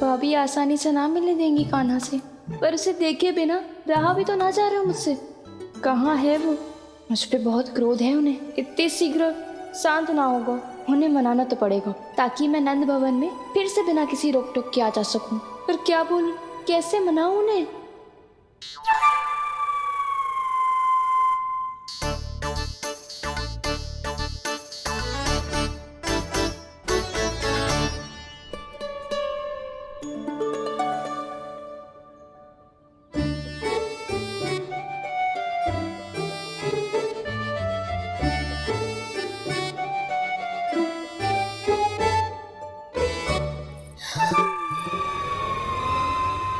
भाभी आसानी से ना मिलने देंगी कान्हा से, पर उसे देखे बिना रहा भी तो ना जा रहे हो मुझसे। कहाँ है वो? मुझ पे बहुत क्रोध है उन्हें। इतने शीघ्र शांत ना होगा, उन्हें मनाना तो पड़ेगा ताकि मैं नंद भवन में फिर से बिना किसी रोक टोक के आ जा सकूं। पर क्या बोलूं, कैसे मनाऊं उन्हें?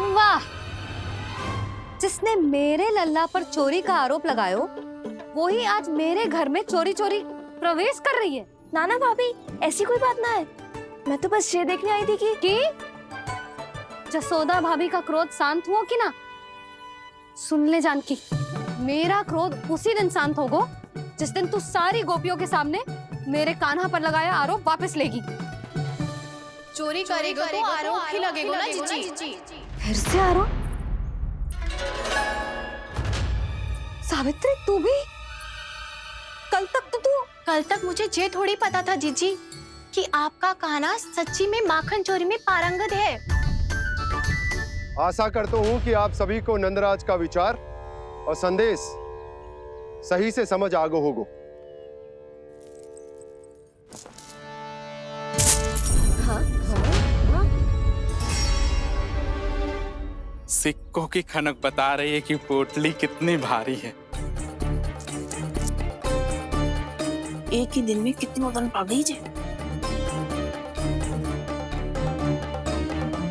वाह, जिसने मेरे लल्ला पर चोरी का आरोप लगायो, वो ही आज मेरे घर में चोरी चोरी प्रवेश कर रही है। नाना भाभी, ऐसी कोई बात ना है। मैं तो बस ये देखने आई थी कि जसोदा भाभी का क्रोध शांत हुआ कि ना? सुन ले जानकी, मेरा क्रोध उसी दिन शांत होगा जिस दिन तू सारी गोपियों के सामने मेरे कान्हा पर लगाया आरोप वापस लेगी। चोरी करेगा तो आरोप ही लगेगा ना जीजी। फिर से आरोप? सावित्री, तू भी? कल तक मुझे ये थोड़ी पता था जीजी कि आपका कान्हा सच्ची में माखन चोरी में पारंगत है। आशा करता हूँ कि आप सभी को नंदराज का विचार और संदेश सही से समझ आगो होगो। सिक्कों की खनक बता रही है कि पोटली कितनी भारी है। एक ही दिन में कितनों धन पा गई जे।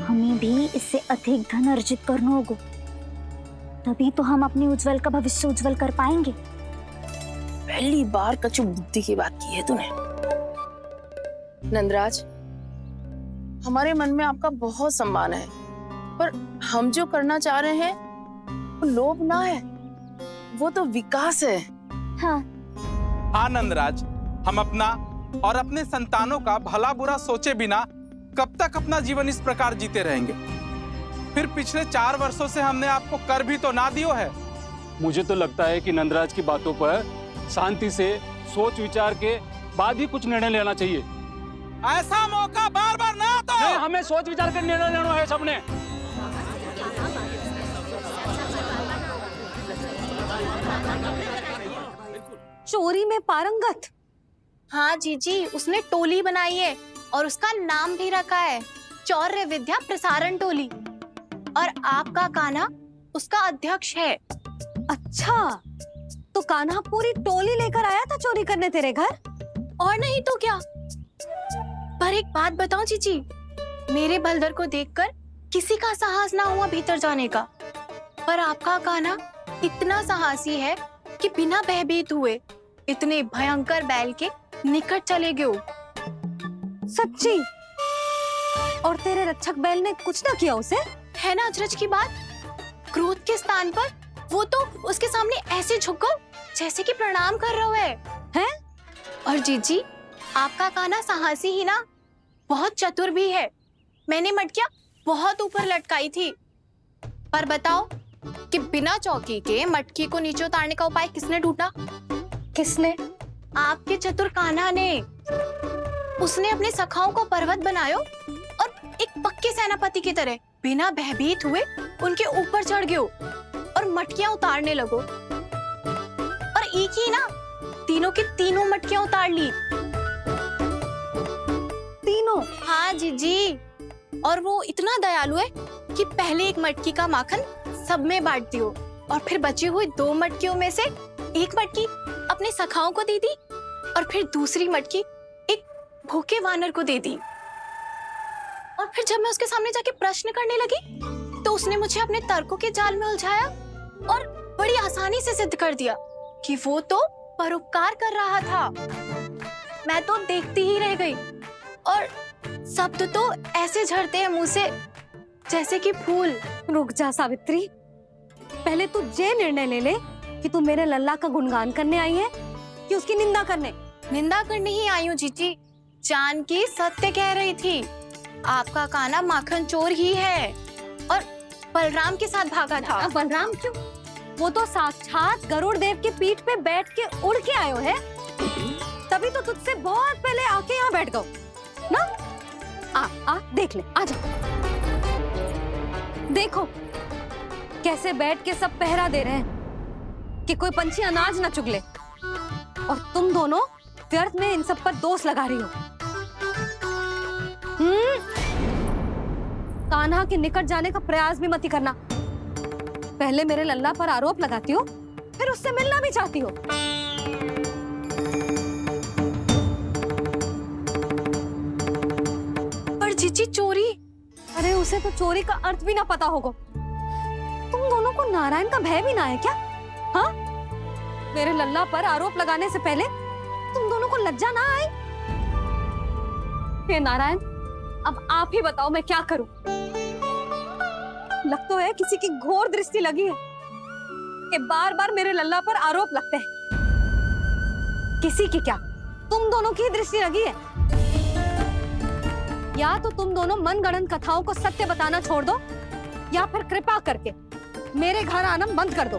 हमें भी इससे अधिक धन अर्जित करना होगा, तभी तो हम अपने उज्जवल का भविष्य उज्जवल कर पाएंगे। पहली बार कछु बुद्धि की बात की है तूने। नंदराज, हमारे मन में आपका बहुत सम्मान है, पर हम जो करना चाह रहे हैं वो लोभ ना है, वो तो विकास है। हाँ नंदराज, हम अपना और अपने संतानों का भला बुरा सोचे बिना कब तक अपना जीवन इस प्रकार जीते रहेंगे? फिर पिछले 4 वर्षों से हमने आपको कर भी तो ना दियो है। मुझे तो लगता है कि नंदराज की बातों पर शांति से सोच विचार के बाद ही कुछ निर्णय लेना चाहिए। ऐसा मौका बार बार ना आता। नहीं, हमें सोच विचार कर निर्णय लेना है सबने। चोरी में पारंगत? हाँ जीजी, उसने टोली बनाई है और उसका नाम भी रखा है चौर्य विद्या प्रसारण टोली, और आपका कान्हा उसका अध्यक्ष है। अच्छा, तो कान्हा पूरी टोली लेकर आया था चोरी करने तेरे घर? और नहीं तो क्या। पर एक बात बताऊं जीजी, मेरे बलदर को देखकर किसी का साहस ना हुआ भीतर जाने का, पर आपका कान्हा इतना साहसी है कि बिना भयभीत हुए इतने भयंकर बैल के निकट चले गए। सच्ची? और तेरे रक्षक बैल ने कुछ ना किया उसे? है ना अचरज की बात। क्रोध के स्थान पर वो तो उसके सामने ऐसे झुको जैसे कि प्रणाम कर रहा है। हैं? और जीजी, आपका कान्हा साहसी ही ना, बहुत चतुर भी है। मैंने मटकियां बहुत ऊपर लटकाई थी, पर बताओ कि बिना चौकी के मटकी को नीचे उतारने का उपाय किसने ढूंढा? किसने? आपके चतुर कान्हा ने। उसने अपने सखाओं को पर्वत बनायो और एक पक्के सेनापति की तरह बिना भयभीत हुए उनके ऊपर चढ़ गयो और मटकियां उतारने लगो। और एक ही ना, तीनों की तीनों मटकियां उतार ली। तीनों? हाँ जीजी, और वो इतना दयालु है कि पहले एक मटकी का माखन सब में बांट दियो और फिर बची हुई 2 मटकियों में से एक मटकी अपने सखाओं को दे दी और फिर दूसरी मटकी एक भूखे वानर को दे दी। और फिर जब मैं उसके सामने जाके प्रश्न करने लगी तो उसने मुझे अपने तर्कों के जाल में उलझाया और बड़ी आसानी से सिद्ध कर दिया कि वो तो परोपकार कर रहा था। मैं तो देखती ही रह गई और शब्द तो ऐसे झड़ते हैं मुंह से जैसे कि फूल। रुक जा सावित्री, पहले तू ये निर्णय ले ले कि तू मेरे लल्ला का गुणगान करने आई है कि उसकी निंदा करने। निंदा करने ही आई हूँ जीजी। जानकी सत्य कह रही थी, आपका कान्हा माखन चोर ही है और बलराम के साथ भागा था। अब बलराम क्यों? वो तो साक्षात गरुड़ देव की पीठ पे बैठ के उड़ के आयो है, तभी तो तुझसे बहुत पहले आके यहाँ बैठ गओ ना। आ देख ले, आजा। देखो कैसे बैठ के सब पहरा दे रहे हैं कि कोई पंछी अनाज ना चुगले, और तुम दोनों व्यर्थ में इन सब पर दोष लगा रही हो। कान्हा के निकट जाने का प्रयास भी मत करना। पहले मेरे लल्ला पर आरोप लगाती हो, फिर उससे मिलना भी चाहती हो। पर जीजी चोरी, अरे उसे तो चोरी का अर्थ भी ना पता होगा। तुम दोनों को नारायण का भय भी ना है क्या? हाँ, मेरे लल्ला पर आरोप लगाने से पहले तुम दोनों को लज्जा ना आई? हे नारायण, अब आप ही बताओ मैं क्या करूं। लग तो है किसी की घोर दृष्टि लगी है कि बार बार मेरे लल्ला पर आरोप लगते हैं। किसी की क्या, तुम दोनों की दृष्टि लगी है। या तो तुम दोनों मनगढ़ंत कथाओं को सत्य बताना छोड़ दो, या फिर कृपा करके मेरे घर आना बंद कर दो।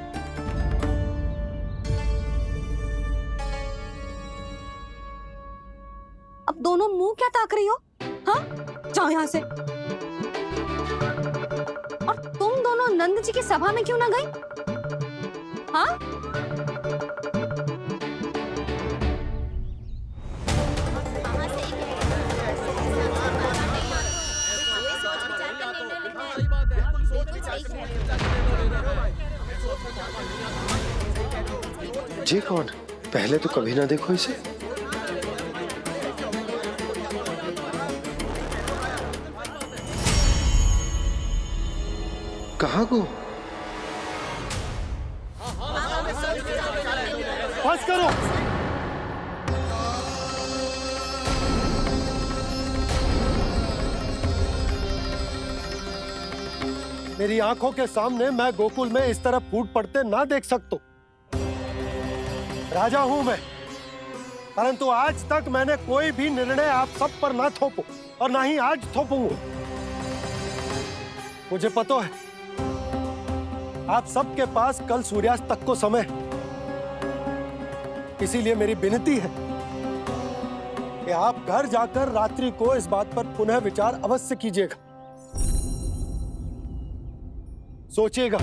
अब दोनों मुंह क्या ताक रही हो? हाँ, जाओ यहां से। और तुम दोनों नंद जी की सभा में क्यों ना गई? हाँ? जी कौन? पहले तो कभी ना देखो इसे। कहाँ को? बस करो। मेरी आंखों के सामने मैं गोकुल में इस तरह फूट पड़ते ना देख सकता। राजा हूं मैं, परंतु आज तक मैंने कोई भी निर्णय आप सब पर ना थोपो और ना ही आज थोपूंगा। मुझे पता है आप सबके पास कल सूर्यास्त तक को समय, इसीलिए मेरी विनती है कि आप घर जाकर रात्रि को इस बात पर पुनः विचार अवश्य कीजिएगा। सोचिएगा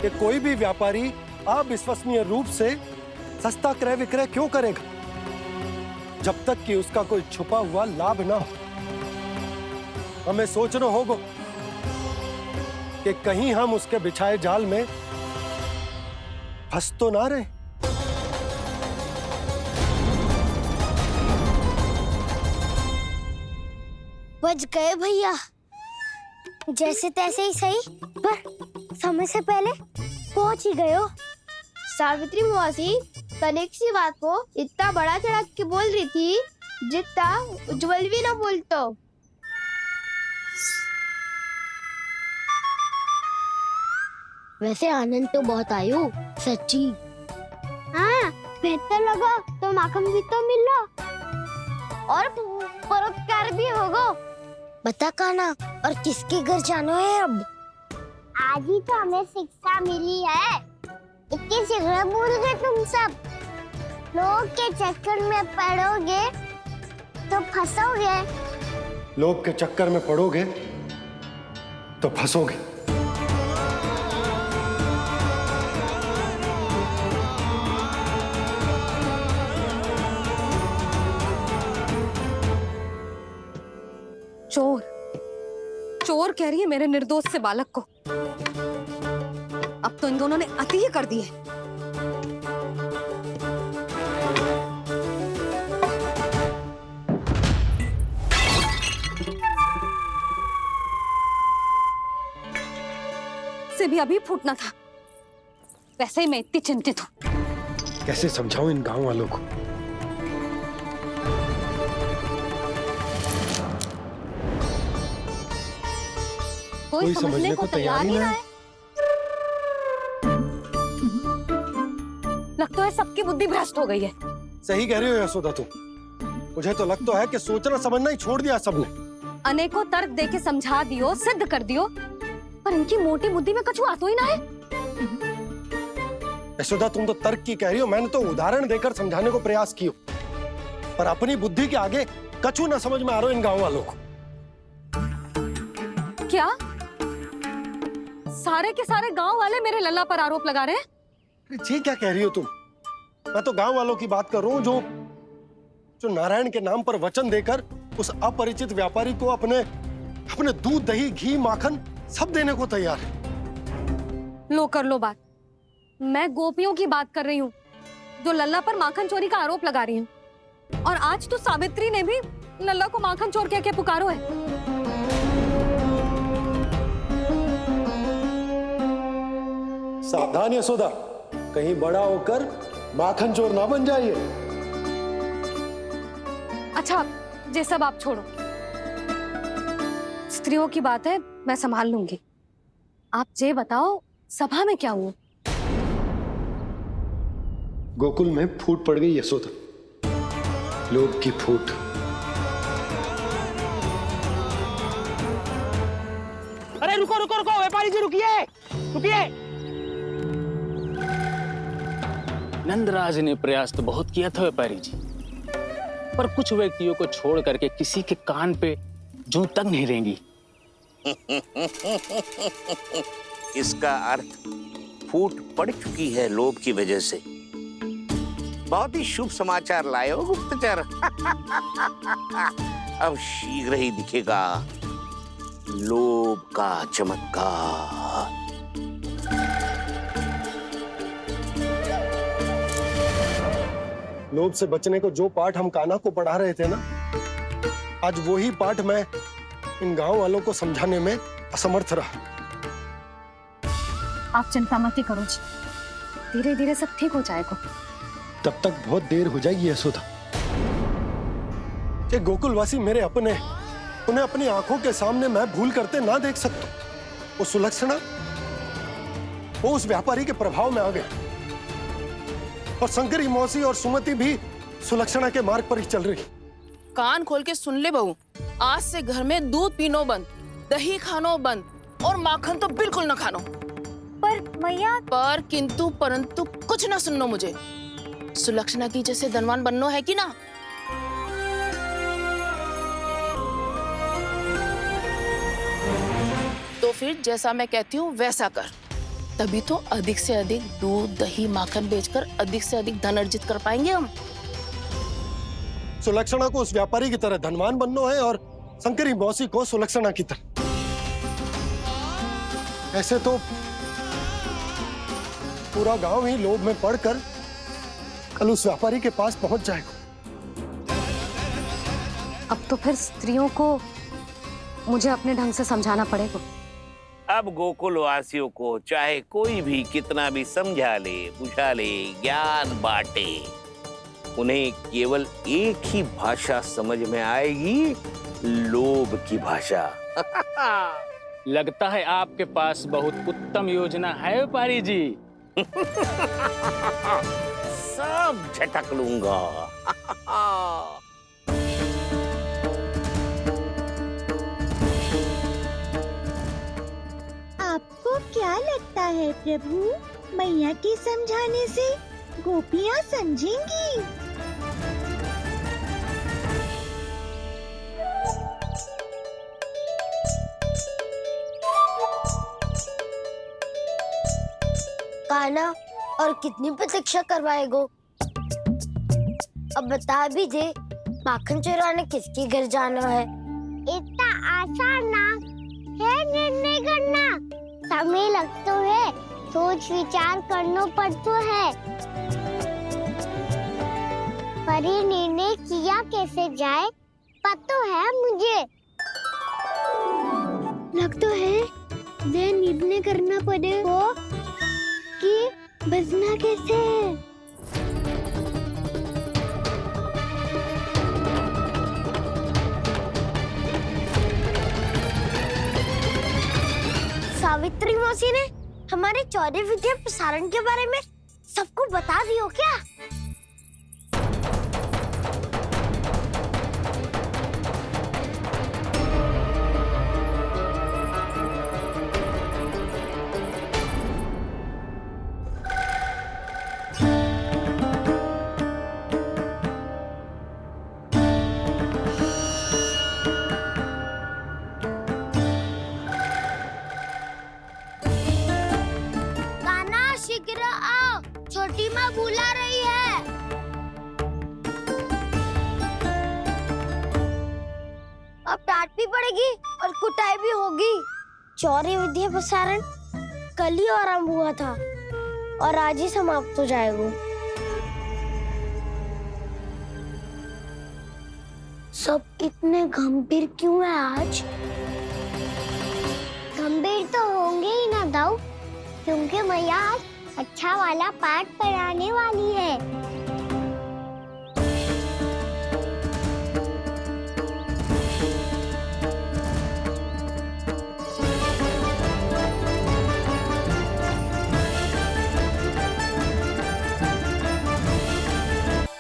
कि कोई भी व्यापारी अविश्वसनीय रूप से सस्ता क्रय विक्रय क्यों करेगा, जब तक कि उसका कोई छुपा हुआ लाभ ना हो। हमें सोचना होगा कि कहीं हम उसके बिछाए जाल में फंस तो ना रहे। बच गए भैया, जैसे तैसे ही सही, पर समय से पहले पहुंच ही गए हो। सावित्री मौसी तनिक सी बात को इतना बड़ा चढ़ा के बोल रही थी जितना उज्जवल भी ना बोलतो। वैसे आनंद तो बहुत आयो, सच्ची। हाँ, बेहतर लगा तो माखन भी तो मिला और परोपकार भी होगा। बता कान्हा, और किसके घर जाना है अब? आज ही तो हमें शिक्षा मिली है। इतनी शीघ्र भूल गए तुम सब। लोग के चक्कर में पड़ोगे तो फंसोगे। लोग के चक्कर में पड़ोगे तो फंसोगे। चोर, चोर कह रही है मेरे निर्दोष से बालक को। अब तो इन दोनों ने अति ही कर दी है। से भी अभी फूटना था। वैसे ही मैं इतनी चिंतित हूं। कैसे समझाऊं इन गांव वालों को? कोई समझने को तैयार ही ना है। लगता है सबकी बुद्धि भ्रष्ट हो गई है। सही कह रही हो यशोदा तुम। मुझे तो लगता है कि सोचना समझना ही छोड़ दिया सबने। अनेकों तर्क देके समझा दियो, सिद्ध कर दियो, पर इनकी मोटी बुद्धि में कछु आतो ही ना है। यशोदा तुम तो तर्क की कह रही हो, मैंने तो उदाहरण देकर समझाने को प्रयास किया, पर अपनी बुद्धि के आगे कछु ना समझ में आ रहा इन गांव वालों को। क्या सारे के सारे गांव वाले मेरे लल्ला पर आरोप लगा रहे हैं? जी क्या कह रही हो तुम? मैं तो गांव वालों की बात कर रहा हूँ जो नारायण के नाम पर वचन देकर उस अपरिचित व्यापारी को अपने दूध, दही, घी, माखन सब देने को तैयार है। लो कर लो बात। मैं गोपियों की बात कर रही हूँ जो लल्ला पर माखन चोरी का आरोप लगा रही हूँ, और आज तो सावित्री ने भी लल्ला को माखन चोर कह के पुकारो है। सावधान यशोदा, कहीं बड़ा होकर माखन चोर ना बन जाइए। अच्छा, ये सब आप छोड़ो, स्त्रियों की बात है, मैं संभाल लूंगी। आप ये बताओ सभा में क्या हुआ? गोकुल में फूट पड़ गई यशोदा, लोभ की फूट। अरे रुको रुको रुको, व्यापारी जी रुकिए रुकिए। नंदराज ने प्रयास तो बहुत किया था व्यापारी जी, पर कुछ व्यक्तियों को छोड़ करके किसी के कान पे जूं तक नहीं रेंगी। इसका अर्थ फूट पड़ चुकी है लोभ की वजह से। बहुत ही शुभ समाचार लाए हो गुप्तचर। अब शीघ्र ही दिखेगा लोभ का चमत्कार। लोभ से बचने को जो पाठ हम कान्हा को पढ़ा रहे थे ना, आज वही पाठ मैं इन गांव वालों को समझाने में असमर्थ रहा। आप चिंता मत करो जी, धीरे धीरे सब ठीक हो जाएगा। तब तक बहुत देर हो जाएगी यशोदा। ये गोकुलवासी मेरे अपने, उन्हें अपनी आंखों के सामने मैं भूल करते ना देख सकता। वो सुलक्षणा, वो उस व्यापारी के प्रभाव में आ गए, और शंकरी मौसी और सुमति भी सुलक्षणा के मार्ग पर ही चल रही। कान खोल के सुन ले बहू, आज से घर में दूध पीनो बंद, दही खानो बंद, और माखन तो बिल्कुल न खानो। पर मैया, पर किंतु परंतु कुछ ना सुननो मुझे। सुलक्षणा की जैसे धनवान बननो है कि ना? तो फिर जैसा मैं कहती हूँ वैसा कर, तभी तो अधिक से अधिक दूध, दही, माखन बेचकर अधिक से अधिक धन अर्जित कर पाएंगे हम। सुलक्षणा को उस व्यापारी की तरह धनवान बनना है और शंकरी मौसी को सुलक्षणा की तरह। ऐसे तो पूरा गांव ही लोभ में पड़कर कल उस व्यापारी के पास पहुंच जाएगा। अब तो फिर स्त्रियों को मुझे अपने ढंग से समझाना पड़ेगा। अब गोकुल वासियों को चाहे कोई भी कितना भी समझा ले, बुझा ले, ज्ञान बांटे, उन्हें केवल एक ही भाषा समझ में आएगी, लोभ की भाषा। लगता है आपके पास बहुत उत्तम योजना है व्यापारी जी। सब झटक लूंगा। आपको क्या लगता है प्रभु, मैया के समझाने से गोपियाँ समझेंगी? कान्हा, और कितनी प्रतीक्षा करवाएगो? अब बता भी दे, माखन चुराने किसके घर जाना है? इतना आसान ना है निर्णय करना, समय लगता है, सोच विचार करना पड़ता है। पर ये निर्णय किया कैसे जाए पता है मुझे। लगता है ये निर्णय करना पड़ेगा कि बचना कैसे है। सावित्री मौसी ने हमारे 14 विद्या प्रसारण के बारे में सबको बता दियो क्या? भी पड़ेगी और कुटाई भी होगी। चौर्य विद्या प्रसारण कल ही आरंभ हुआ था और आज ही समाप्त हो जाएगा। सब इतने गंभीर क्यों है आज? गंभीर तो होंगे ही ना दाऊ, क्योंकि मैया आज अच्छा वाला पाठ पढ़ाने वाली है।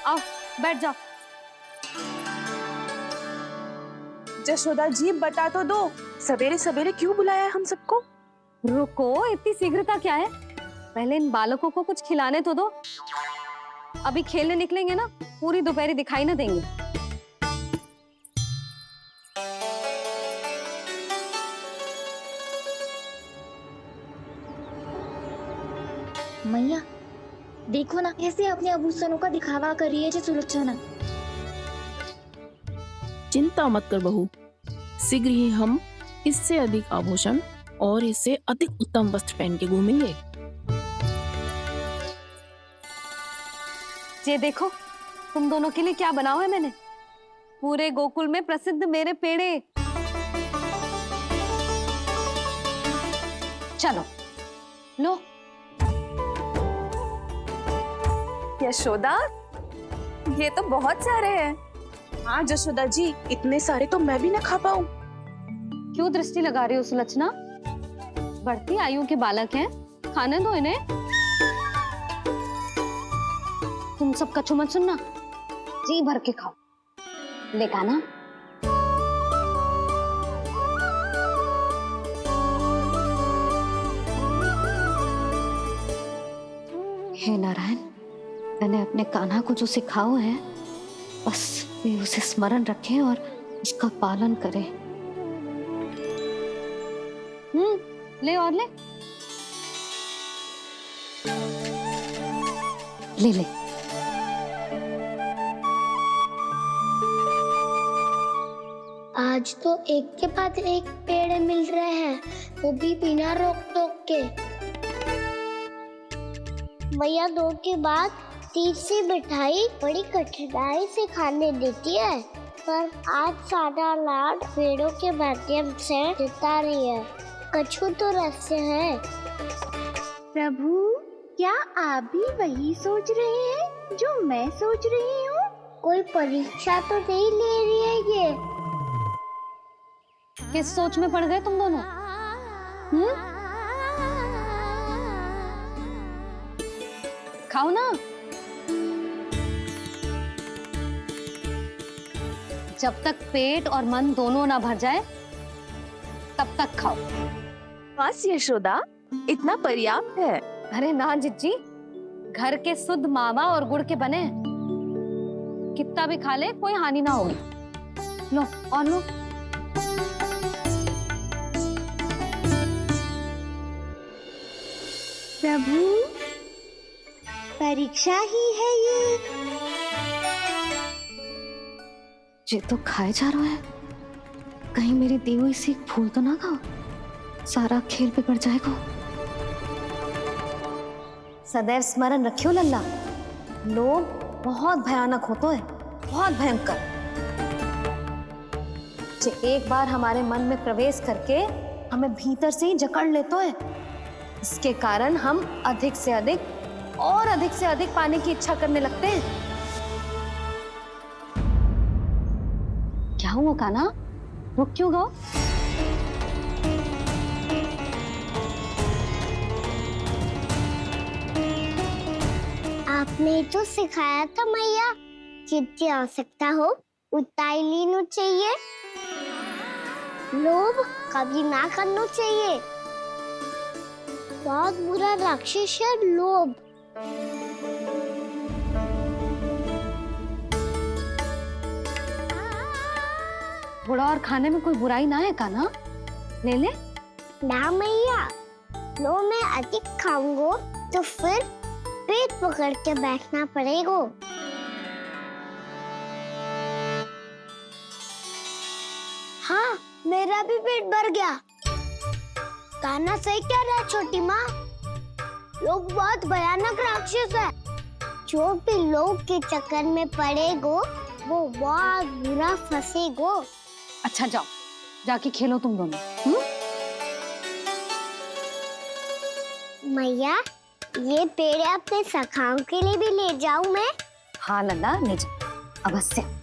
आओ बैठ जाओ। जशोदा जी बता तो दो, सवेरे सवेरे क्यों बुलाया है हम सबको? रुको, इतनी शीघ्रता क्या है? पहले इन बालकों को कुछ खिलाने तो दो। अभी खेलने निकलेंगे ना, पूरी दोपहर दिखाई ना देंगे। मैया देखो ना कैसे अपने आभूषणों का दिखावा कर रही है जी सुलोचना। चिंता मत कर बहू, शीघ्र ही हम इससे अधिक आभूषण और इससे अधिक उत्तम वस्त्र पहन के घूमेंगे। ये देखो तुम दोनों के लिए क्या बनाओ है मैंने। पूरे गोकुल में प्रसिद्ध मेरे पेड़े। चलो लो। यशोदा, ये तो बहुत सारे हैं। हाँ जशोदा जी, इतने सारे तो मैं भी ना खा पाऊं। क्यों दृष्टि लगा रही हो सुलक्षणा? बढ़ती आयु के बालक हैं, खाने दो इन्हें। तुम सब कछु मत सुनना, जी भर के खाओ। देखा ना? हे नारायण, मैंने अपने कान्हा को जो सिखाओ है, बस वे उसे स्मरण रखें और उसका पालन करें। ले और ले ले ले। आज तो एक के बाद एक पेड़ मिल रहे हैं, वो भी बिना रोक टोक के। मैया दो के बाद तीसरी मिठाई बड़ी कठिनाई से खाने देती है, पर आज सादा लाड पेड़ों के माध्यम से जिता रही है। कछु तो रहस्य है। प्रभु, क्या आप भी वही सोच रहे हैं जो मैं सोच रही हूँ? कोई परीक्षा तो नहीं ले रही है ये? किस सोच में पड़ गए तुम दोनों? खाओ ना। जब तक पेट और मन दोनों ना भर जाए तब तक खाओ। बस यशोदा, इतना पर्याप्त है। अरे ना जिज्जी, घर के शुद्ध मावा और गुड़ के बने, कितना भी खा ले कोई हानि ना होगी। लो और लो। प्रभु, परीक्षा ही है ये तो खाए जा रहा है। कहीं मेरी दी हुई सीख फूल तो ना खाओ, सारा खेल बिगड़ जाएगा। सदैव स्मरण रखियो लल्ला, लोग बहुत भयानक होते हैं, बहुत भयंकर। जो एक बार हमारे मन में प्रवेश करके हमें भीतर से ही जकड़ लेते हैं, इसके कारण हम अधिक से अधिक और अधिक से अधिक पाने की इच्छा करने लगते हैं। क्या हुआ कान्हा, रुक क्यों गए? आपने तो सिखाया था मैया, जितनी आवश्यकता हो उतना ही लेना चाहिए, लोभ कभी ना करना चाहिए। बहुत बुरा राक्षस है लोभ। बुरा और खाने में कोई बुराई ना है कान्हा, ले ले। ना मैया, लो मैं अधिक खाऊंगा तो फिर पेट पकड़ के बैठना पड़ेगा। हाँ, मेरा भी पेट भर गया। कान्हा सही कह रहा है छोटी माँ, लोग बहुत भयानक राक्षस है। जो भी लोग के चक्कर में पड़ेगो वो बहुत बुरा फंसेगो। अच्छा जाओ, जाके खेलो तुम दोनों। मैया, ये पेड़ अपने सखाओं के लिए भी ले जाऊं मैं? हाँ लल्ला, ले जा अवश्य।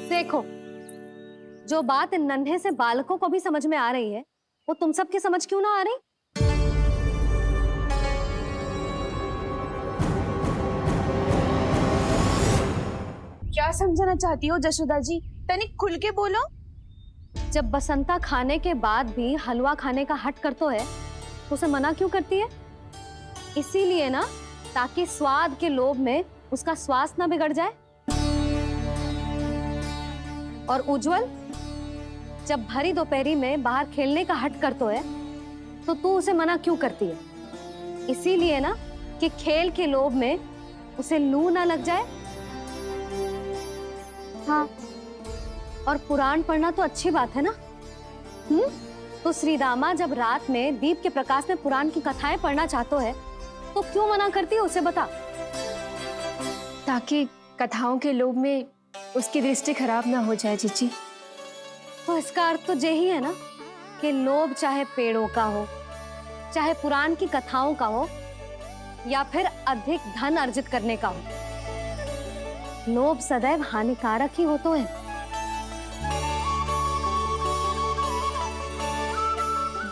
देखो, जो बात इन नन्हे से बालकों को भी समझ में आ रही है, वो तुम सबकी समझ क्यों ना आ रही? क्या समझाना चाहती हो जशोदा जी? तनिक खुल के बोलो। जब बसंता खाने के बाद भी हलवा खाने का हट करतो है, तो उसे मना क्यों करती है? इसीलिए ना, ताकि स्वाद के लोभ में उसका स्वास्थ्य ना बिगड़ जाए। और उज्जवल, जब भरी दोपहरी में बाहर खेलने का हट करतो है, तो तू उसे मना क्यों करती है? इसीलिए ना, कि खेल के लोभ में उसे लू ना लग जाए। हाँ, और पुराण पढ़ना तो अच्छी बात है ना? तो श्रीदामा जब रात में दीप के प्रकाश में पुराण की कथाएं पढ़ना चाहते है, तो क्यों मना करती है? उसे बता। ताकि कथाओं के लोभ में उसकी दृष्टि खराब ना हो जाए जीजी। तो इसका अर्थ तो यही है ना, कि लोभ चाहे पेड़ों का हो, चाहे पुराण की कथाओं का हो, या फिर अधिक धन अर्जित करने का हो, लोभ सदैव हानिकारक ही होता है।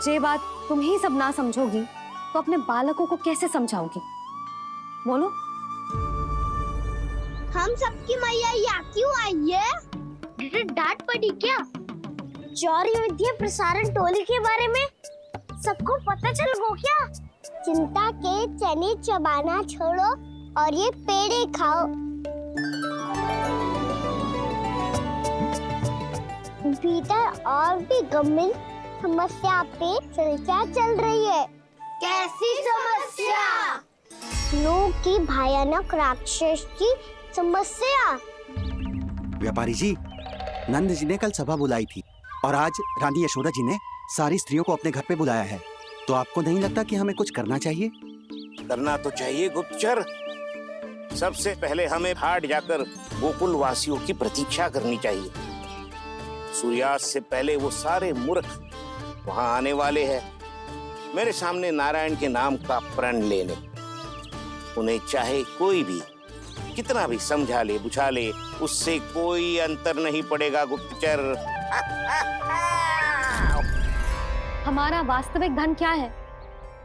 जे बात तुम ही सब ना समझोगी, तो अपने बालकों को कैसे समझाओगी? बोलो। हम सबकी मैया यहाँ क्यों आई है? डांट पड़ी क्या? चौरी विद्या प्रसारण टोली के बारे में सबको पता चल गो क्या? चिंता के चने चबाना छोड़ो और ये पेड़े खाओ। भीतर और भी गंभीर समस्या पे चर्चा चल रही है। कैसी समस्या? लोग की भयानक राक्षस की समस्या। व्यापारी जी, नंद जी ने कल सभा बुलाई थी और आज रानी यशोदा जी ने सारी स्त्रियों को अपने घर पे बुलाया है। तो आपको नहीं लगता कि हमें कुछ करना चाहिए? करना तो चाहिए गुप्तचर। सबसे पहले हमें हाट जाकर गोकुल वासियों की प्रतीक्षा करनी चाहिए। सूर्यास्त से पहले वो सारे मूर्ख वहां आने वाले हैं, मेरे सामने नारायण के नाम का प्रण लेने। उन्हें चाहे कोई भी कितना भी समझा ले बुझा ले, उससे कोई अंतर नहीं पड़ेगा गुप्तचर। हमारा वास्तविक धन क्या है?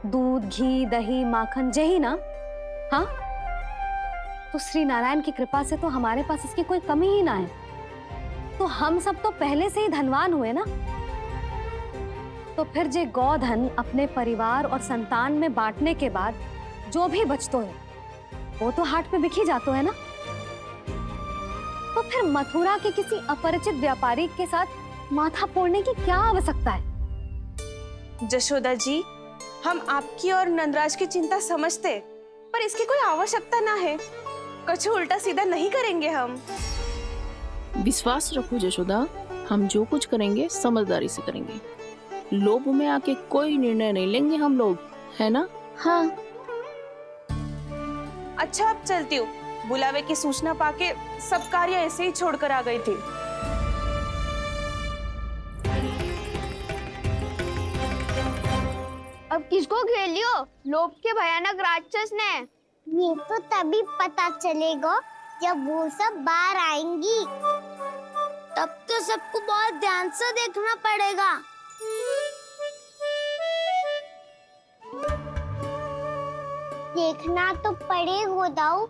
दूध, घी, दही, माखन, यही ना? हाँ, तो श्री नारायण की कृपा से तो हमारे पास इसकी कोई कमी ही ना है। तो हम सब तो पहले से ही धनवान हुए ना। तो फिर जे गोधन अपने परिवार और संतान में बांटने के बाद जो भी बचतो है, वो तो हाट पे बिखी जातो है ना। तो फिर मथुरा के किसी अपरिचित व्यापारी के साथ माथा फोड़ने की क्या आवश्यकता है? जशोदा जी, हम आपकी और नंदराज की चिंता समझते, पर इसकी कोई आवश्यकता ना है। कुछ उल्टा सीधा नहीं करेंगे हम। विश्वास रखो जशोदा, हम जो कुछ करेंगे समझदारी से करेंगे। लोभ में आके कोई निर्णय नहीं लेंगे हम लोग, है ना? हाँ। अच्छा, अब चलती हूँ। बुलावे की सूचना पाके सब कार्य ऐसे ही छोड़कर आ गई थी। अब किसको घेर लियो? लोभ के भयानक राक्षस ने। ये तो तभी पता चलेगा जब वो सब बाहर आएंगी। तब तो सबको बहुत ध्यान से देखना पड़ेगा। देखना तो पड़ेगा दाऊ,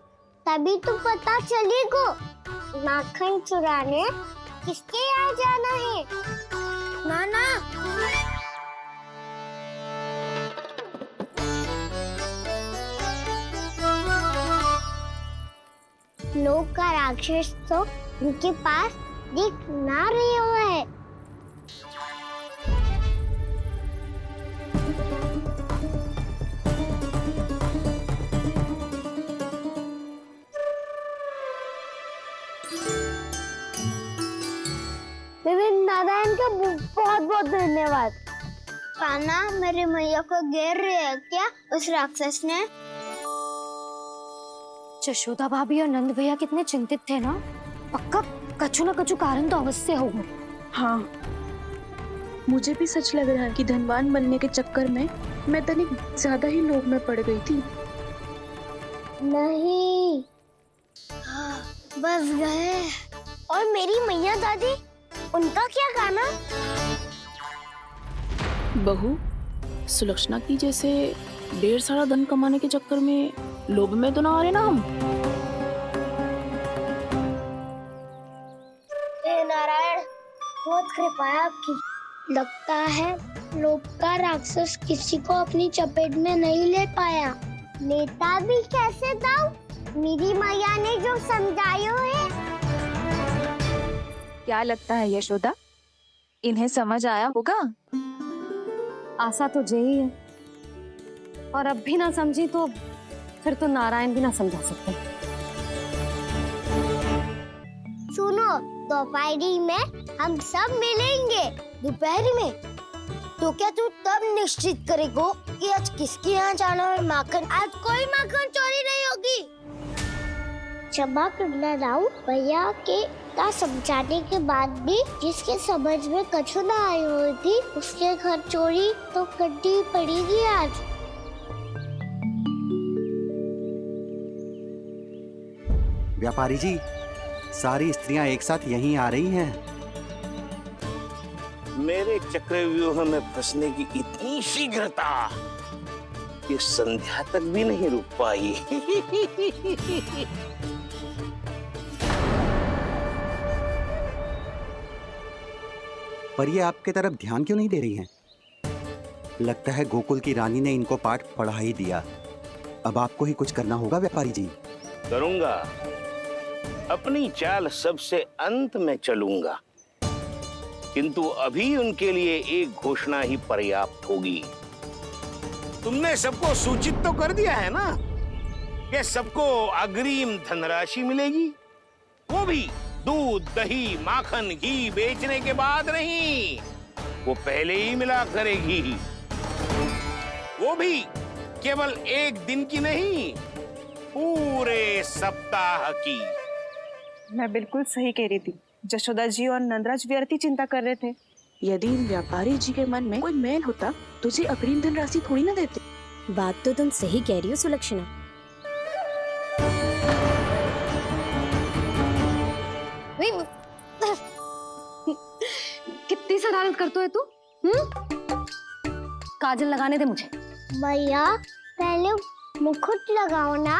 तभी तो पता चलेगा माखन चुराने किसके यहाँ जाना है। नाना, लोग का राक्षस तो उनके पास दिख ना रहे हुए है। बहुत बहुत धन्यवाद। कान्हा, मेरी मैया को घेर रहे है क्या उस राक्षस ने? यशोदा भाभी और नंद भैया कितने चिंतित थे ना। पक्का कछु ना कछु कारण तो अवश्य होगा। हाँ, मुझे भी सच लग रहा है कि धनवान बनने के चक्कर में मैं तनिक ज्यादा ही लोभ में पड़ गई थी। नहीं, बस गए। और मेरी मैया दादी, उनका क्या गाना? बहू, सुलक्षणा की जैसे ढेर सारा धन कमाने के चक्कर में लोभ में तो ना आ रहे ना हम। हे नारायण, बहुत कृपा है आपकी। लगता है लोभ का राक्षस किसी को अपनी चपेट में नहीं ले पाया। लेता भी कैसे दाऊ? मेरी मैया ने जो समझायो है। क्या लगता है यशोदा, इन्हें समझ आया होगा? आशा तो यही है, और अब भी ना समझी तो फिर तो नारायण भी ना समझा सकते। सुनो, दोपहरी में हम सब मिलेंगे। दोपहरी में? तो क्या तू तब निश्चित करेगो कि आज किसके यहाँ जाना है माखन? आज कोई माखन चोरी नहीं होगी। क्षमा करना राव, भैया के का समझाने के बाद भी जिसके समझ में कछु ना आई हुई थी उसके घर चोरी तो करनी पड़ेगी आज। व्यापारी जी, सारी स्त्रियां एक साथ यहीं आ रही हैं। मेरे चक्रव्यूह में फंसने की इतनी शीघ्रता कि संध्या तक भी नहीं रुक पाई। पर ये आपके तरफ ध्यान क्यों नहीं दे रही हैं? लगता है गोकुल की रानी ने इनको पाठ पढ़ा ही दिया। अब आपको ही कुछ करना होगा व्यापारी जी। करूंगा, अपनी चाल सबसे अंत में चलूंगा, किंतु अभी उनके लिए एक घोषणा ही पर्याप्त होगी। तुमने सबको सूचित तो कर दिया है ना कि सबको अग्रिम धनराशि मिलेगी, वो भी दूध, दही, माखन, घी बेचने के बाद नहीं, वो पहले ही मिला करेगी। वो भी केवल एक दिन की नहीं, पूरे सप्ताह की। मैं बिल्कुल सही कह रही थी। यशोदा जी और नंदराज व्यर्थ ही चिंता कर रहे थे। यदि इन व्यापारी जी के मन में कोई मैल होता तो जी अग्रिम धन राशि थोड़ी ना देते। बात तो तुम सही कह रही हो सुलक्षणा। कितनी शरारत करते है तू? काजल लगाने दे मुझे। भैया, पहले मुकुट लगाओ ना।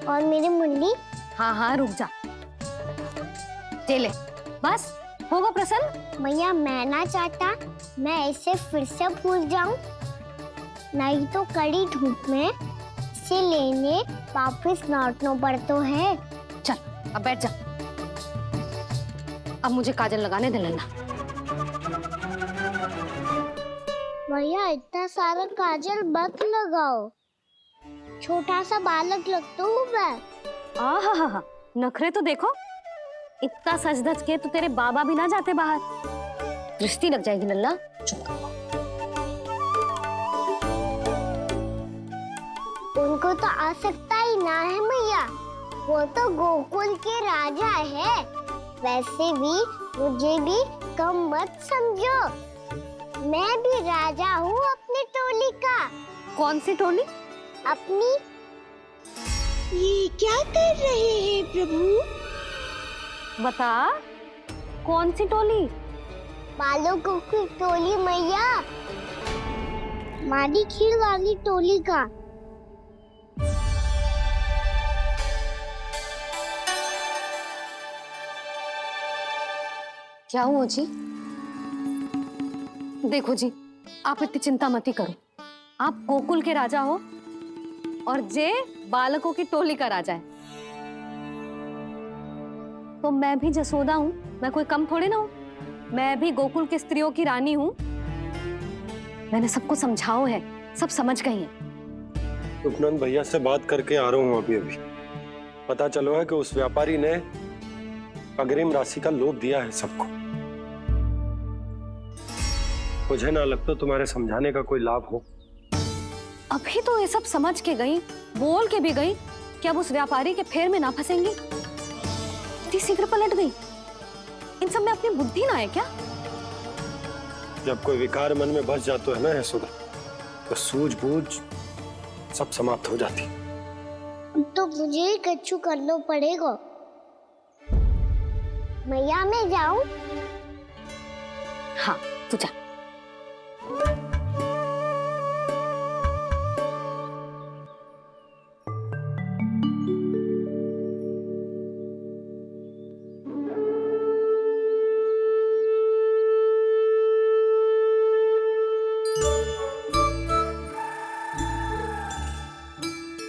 और मेरी मुन्नी? हाँ हाँ, रुक जा। ले, बस होगा प्रसन्न। भैया, मैं ना चाहता मैं ऐसे फिर से भूल जाऊं, नहीं तो कड़ी धूप में इसे लेने वापस लौटना पड़ता है। चल, अब बैठ जा। अब मुझे काजल लगाने दे लेना। भैया, इतना सारा काजल मत लगाओ, छोटा सा बालक लगता हूँ मैं। आहा, नखरे तो देखो। इतना सज धज के तो तेरे बाबा भी ना जाते बाहर, दृष्टि लग जाएगी नल्ला। उनको तो आ सकता ही ना है भैया, वो तो गोकुल के राजा है। वैसे भी मुझे भी कम मत समझो, मैं भी राजा हूँ अपनी टोली का। कौन सी टोली? अपनी। ये क्या कर रहे हैं प्रभु? बता, कौन सी टोली? बालकों की टोली मैया, मारी खीर वाली टोली का। क्या हुआ जी? देखो जी, आप इतनी चिंता मत ही करो। आप गोकुल के राजा हो और जे बालकों की टोली का राजा है, तो मैं भी जसोदा हूँ। मैं कोई कम थोड़ी ना हूँ, मैं भी गोकुल की स्त्रियों की रानी हूँ। मैंने सबको समझाओ है, सब समझ गई हैं। उपनंद भैया से बात करके आ रहा हूँ अभी अभी। पता चलो है कि उस व्यापारी ने अग्रिम राशि का लोभ दिया है सबको। मुझे ना लगता तुम्हारे समझाने का कोई लाभ हो। अभी तो ये सब समझ के गई, बोल के भी गई कि अब उस व्यापारी के फेर में ना फंसेंगी। इतनी शीघ्र पलट गई। इन सब में अपनी बुद्धि ना है क्या? जब कोई विकार मन में बस जाता है ना यशोदा, तो सूझबूझ सब समाप्त हो जाती। तो मुझे ही कच्चू करना पड़ेगा। मैया मैं जाऊं? हाँ तू जा।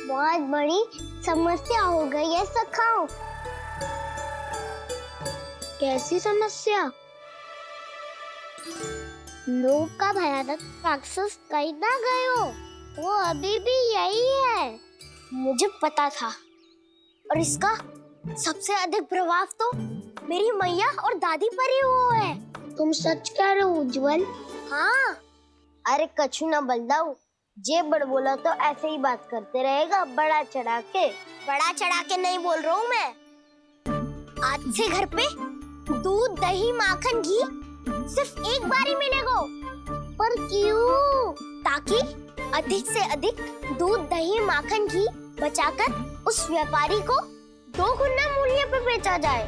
बहुत बड़ी समस्या हो गई है सखाओ। कैसी समस्या? लोभ का भयानक राक्षस कहीं ना गए हो, वो अभी भी यही है। मुझे पता था, और इसका सबसे अधिक प्रभाव तो मेरी मैया और दादी पर ही हुआ है। तुम सच कह रहे हो उज्जवल? हाँ। अरे कछु ना बलदाऊ, जे बड़ बोला तो ऐसे ही बात करते रहेगा बड़ा चढ़ा के। बड़ा चढ़ा के नहीं बोल रहा हूँ मैं। आज से घर पे दूध दही माखन घी सिर्फ एक बार ही मिलेगा। पर क्यों? ताकि अधिक से अधिक दूध दही माखन घी बचाकर उस व्यापारी को 2 गुना मूल्य पे बेचा जाए।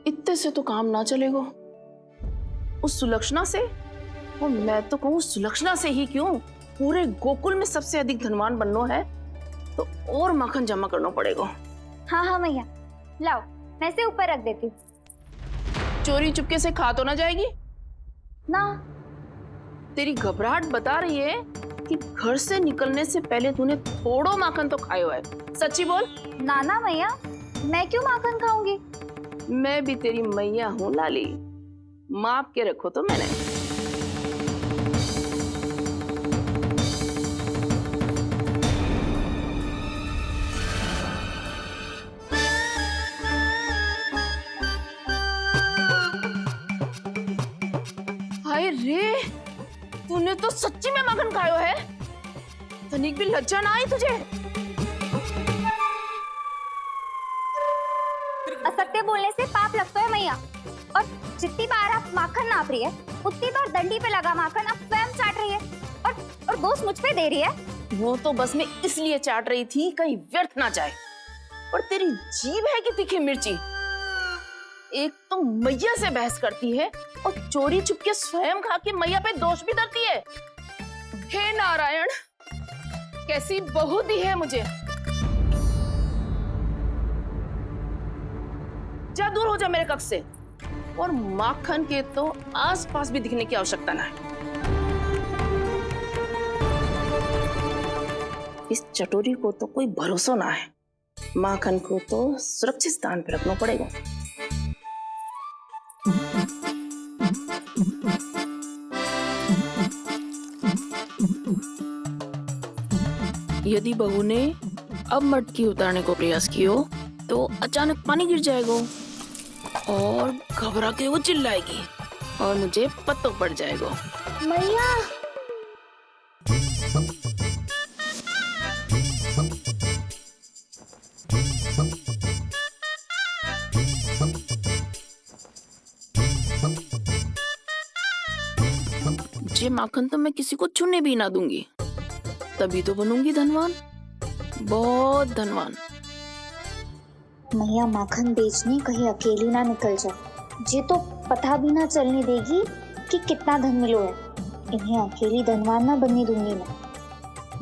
इतने से तो काम ना चलेगा। उस सुलक्षणा से, और मैं तो कहूँ सुलक्षणा से ही क्यों, पूरे गोकुल में सबसे अधिक धनवान बनना है तो और माखन जमा करना पड़ेगा। हाँ हाँ मैया, लाओ मैं इसे ऊपर रख देती हूँ। चोरी चुपके से खा तो ना जाएगी ना? तेरी घबराहट बता रही है कि घर से निकलने से पहले तूने थोड़ो माखन तो खाया है। सच्ची बोल। ना ना मैया, मैं क्यों माखन खाऊंगी? मैं भी तेरी मैया हूँ लाली, माप के रखो तो मैंने। हाय रे, तूने तो सच्ची में माखन खायो है। तनिक भी लज्जा ना आई तुझे? असत्य बोलने से पाप लगता है मैया, और जितनी बार आप माखन नाप रही है उतनी बार डंडी पे लगा माखन आप स्वयं चाट रही है, और दोष मुझ पे दे रही है। वो तो बस मैं इसलिए चाट रही थी कहीं व्यर्थ ना जाए। और तेरी जीभ है कि तीखी मिर्ची। एक तो मैया से बहस करती है और चोरी चुपके स्वयं खा के मैया पे दोष भी धरती है। हे नारायण, कैसी बहू दी है मुझे। जा दूर हो जा मेरे कक्ष से, और माखन के तो आसपास भी दिखने की आवश्यकता ना है। इस चटोरी को तो कोई भरोसा ना है। माखन को तो सुरक्षित स्थान पर रखना पड़ेगा। यदि बहू ने अब मटकी उतारने को प्रयास किया तो अचानक पानी गिर जाएगा और घबरा के वो चिल्लाएगी और मुझे पता पड़ जाएगा। मैया, ये माखन तो मैं किसी को छूने भी ना दूंगी, तभी तो बनूंगी धनवान, बहुत धनवान। मैया माखन बेचने कहीं अकेली ना निकल जाए। ये तो पता भी ना चलने देगी कि कितना धन मिलो है। इन्हें अकेली धनवान ना बनने दूंगी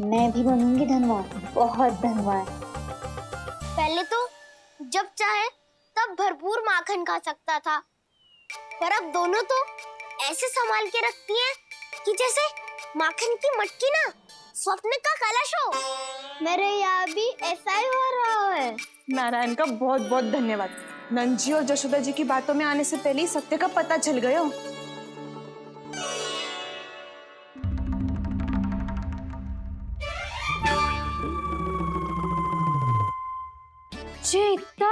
मैं भी बनूंगी धनवान, बहुत धनवान। पहले तो जब चाहे तब भरपूर माखन खा सकता था, पर अब दोनों तो ऐसे संभाल के रखती हैं कि जैसे माखन की मटकी ना स्वप्न का कलश हो। मेरे यहाँ भी ऐसा ही हो रहा है। नारायण का बहुत बहुत धन्यवाद। नंद जी और यशोदा जी की बातों में आने से पहले ही सत्य का पता चल गया।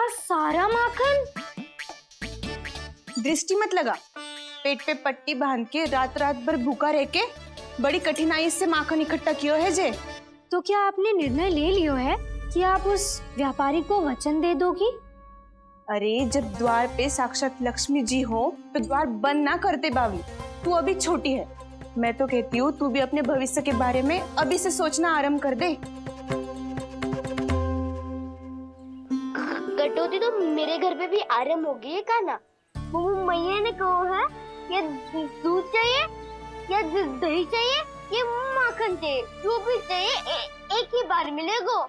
इतना सारा माखन? दृष्टि मत लगा। पेट पे पट्टी बांध के रात रात भर भूखा रह के बड़ी कठिनाई से माखन इकट्ठा किया है जे। तो क्या आपने निर्णय ले लियो है कि आप उस व्यापारी को वचन दे दोगी? अरे जब द्वार पे साक्षात लक्ष्मी जी हो तो द्वार बंद ना करते बावली। तू अभी छोटी है। मैं तो कहती हूँ तू भी अपने भविष्य के बारे में अभी से सोचना आरंभ कर दे। कटौती तो मेरे घर पे भी आरंभ हो गई है का ना? वो मैया ने कहा है या दूध चाहिए या दही चाहिए या माखन चाहिए, जो भी चाहिए एक ही बार मिलेगा।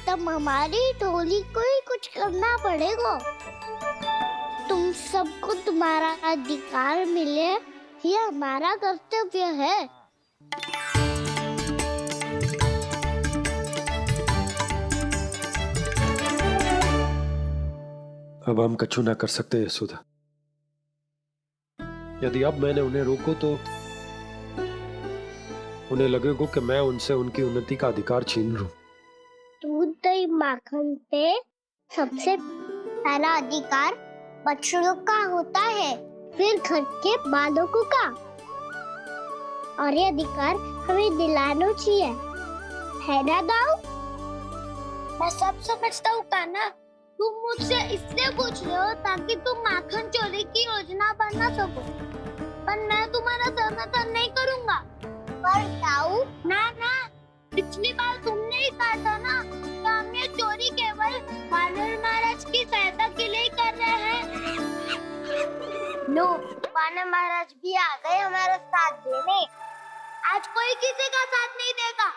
तब हमारी टोली को ही कुछ करना पड़ेगा। तुम सबको तुम्हारा अधिकार मिले, ये हमारा कर्तव्य है। अब हम कछु ना कर सकते यशोदा। यदि अब मैंने उन्हें रोको तो उन्हें लगेगा कि मैं उनसे उनकी उन्नति का अधिकार छीन लूं। दूध दही माखन पे सबसे पहला अधिकार बछड़ों का होता है, फिर घर के बालकों का, और ये अधिकार हमें दिलाना चाहिए, है ना दाऊ? मैं सब समझता हूँ कान्हा। तुम मुझसे इसलिए पूछ रहे हो ताकि तुम माखन चोरी की योजना बना सको, पर मैं तुम्हारा समर्थन नहीं करूँगा। पर दाऊ ना, पिछली बार तुमने ही कहा था ना कि हम ये चोरी केवल वानर महाराज की सहायता के लिए कर रहे हैं। लो, वानर महाराज भी आ गए हमारा साथ देने। आज कोई किसी का साथ नहीं देगा।